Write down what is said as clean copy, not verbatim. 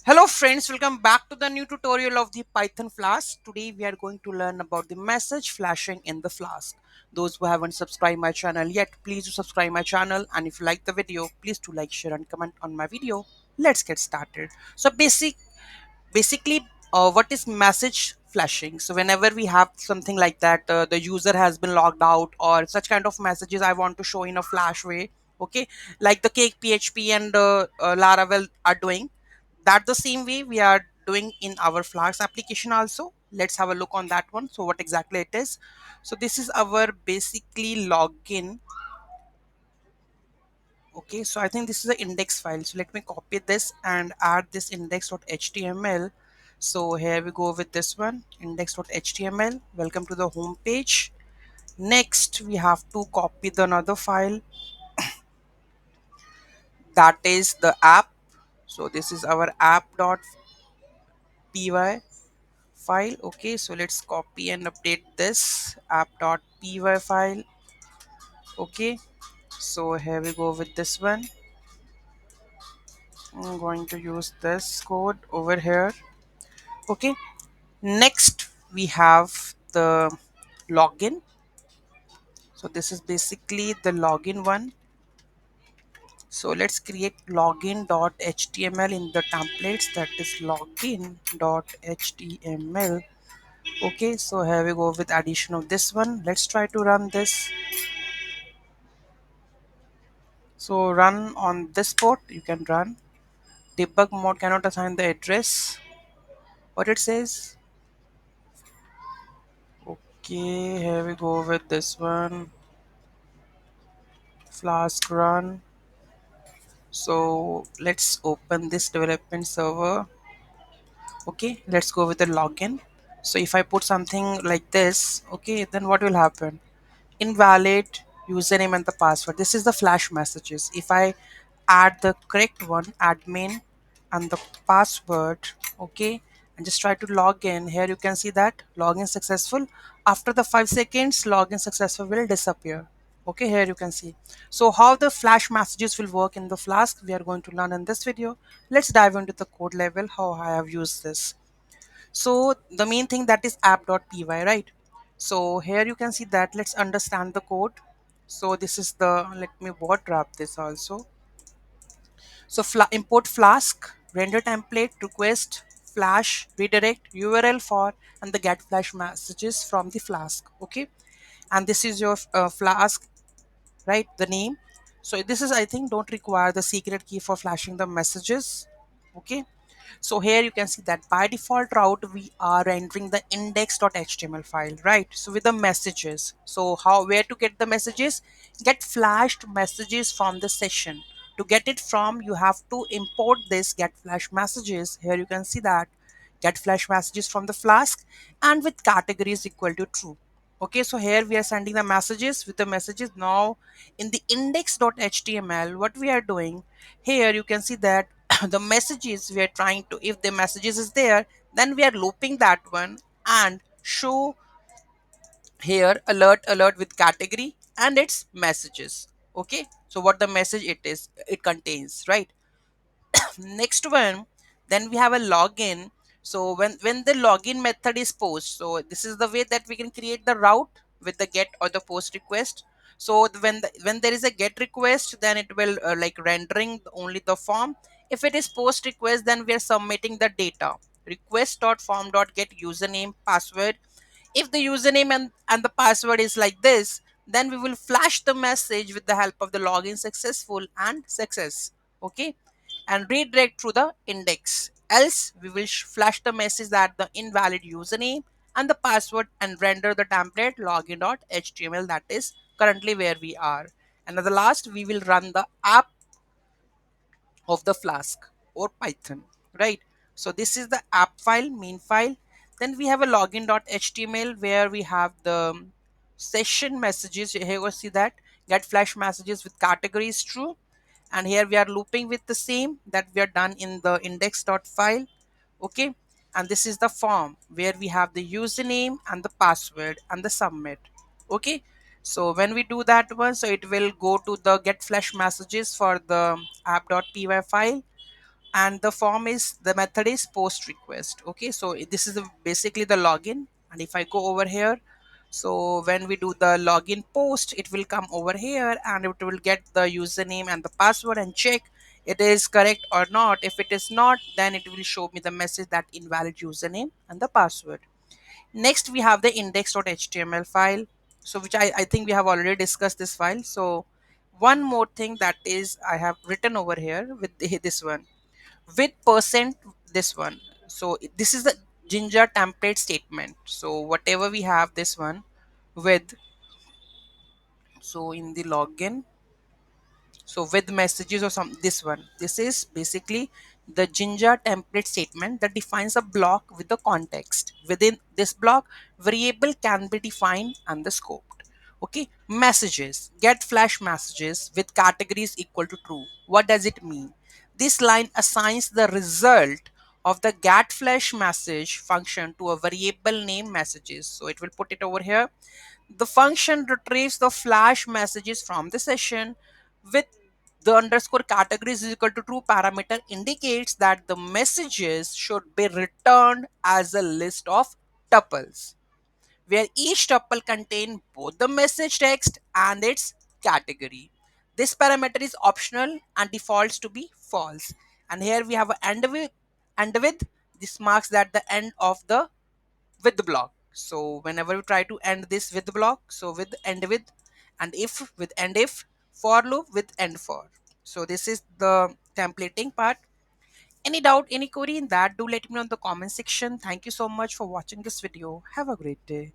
Hello friends, welcome back to the new tutorial of the Python Flask. Today we are going to learn about the message flashing in the Flask. Those who haven't subscribed my channel yet, please do subscribe my channel, and if you like the video, please do like, share and comment on my video. Let's get started. Basically, what is message flashing? So whenever we have something like that, the user has been logged out or such kind of messages I want to show in a flash way. Okay, like the cake PHP and Laravel are doing that the same way we are doing in our Flask application also. Let's have a look on that one. So what exactly it is? So this is our basically login. Okay, so I think this is the index file. So let me copy this and add this index.html. So here we go with this one, index.html. Welcome to the home page. Next, we have to copy the another file, that is the app. So this is our app.py file. Okay, so let's copy and update this app.py file. Okay, so here we go with this one. I'm going to use this code over here. Okay, next we have the login. So this is basically the login one. So let's create login.html in the templates, that is login.html. Okay, so here we go with addition of this one. Let's try to run this. So run on this port, you can run. Debug mode cannot assign the address. What it says? Okay, here we go with this one. Flask run. So let's open this development server. Okay, let's go with the login. So if I put something like this, okay, then what will happen? Invalid username and the password. This is the flash messages. If I add the correct one, admin and the password, okay, and just try to log in, here you can see that login successful. After the 5 seconds, login successful will disappear. Okay, here you can see. So how the flash messages will work in the Flask, we are going to learn in this video. Let's dive into the code level how I have used this. So the main thing, that is app.py, right? So here you can see that. Let's understand the code. So this is the, let me word wrap this also. So import Flask, render template, request, flash, redirect, URL for, and the get flash messages from the Flask. Okay, and this is your Flask, right? The name. So this is, I think, don't require the secret key for flashing the messages. Okay, so here you can see that by default route we are entering the index.html file, right? So with the messages, so how, where to get the messages? Get flashed messages from the session. To get it from, you have to import this get flash messages. Here you can see that get flash messages from the Flask, and with categories equal to true. Okay, so here we are sending the messages with the messages. Now in the index.html, what we are doing, here you can see that the messages we are trying to, if the messages is there, then we are looping that one and show here alert with category and its messages. Okay, so what the message it contains, right? Next one, then we have a login. So when the login method is post, so this is the way that we can create the route with the get or the post request. So when there is a get request, then it will like rendering only the form. If it is post request, then we are submitting the data. Request.form.get username password. If the username and the password is like this, then we will flash the message with the help of the login successful and success. Okay, and redirect through the index. Else, we will flash the message that the invalid username and the password and render the template login.html, that is currently where we are. And at the last, we will run the app of the Flask or Python, right? So this is the app file, main file. Then we have a login.html where we have the session messages. Here you see that get flash messages with categories true, and here we are looping with the same that we are done in the index.file. Okay, and this is the form where we have the username and the password and the submit. Okay, so when we do that one, so it will go to the get flash messages for the app.py file, and the form is, the method is post request. Okay, so this is basically the login. And if I go over here, so when we do the login post, it will come over here and it will get the username and the password and check it is correct or not. If it is not, then it will show me the message that invalid username and the password. Next we have the index.html file, so which I think we have already discussed this file. So one more thing that is I have written over here with this one, with percent, this one. So this is the ginger template statement. So whatever we have this one with, so in the login, so with messages or some, this one, this is basically the ginger template statement that defines a block with the context. Within this block, variable can be defined and the scoped. Okay, messages, get flash messages with categories equal to true. What does it mean? This line assigns the result of the get flash message function to a variable name messages. So it will put it over here. The function retrieves the flash messages from the session with the underscore categories is equal to true parameter indicates that the messages should be returned as a list of tuples, where each tuple contain both the message text and its category. This parameter is optional and defaults to be false. And here we have an end with. This marks that the end of the with the block. So whenever we try to end this with the block, so with end with, and if with end if, for loop with end for. So this is the templating part. Any doubt, any query in that, do let me know in the comment section. Thank you so much for watching this video. Have a great day.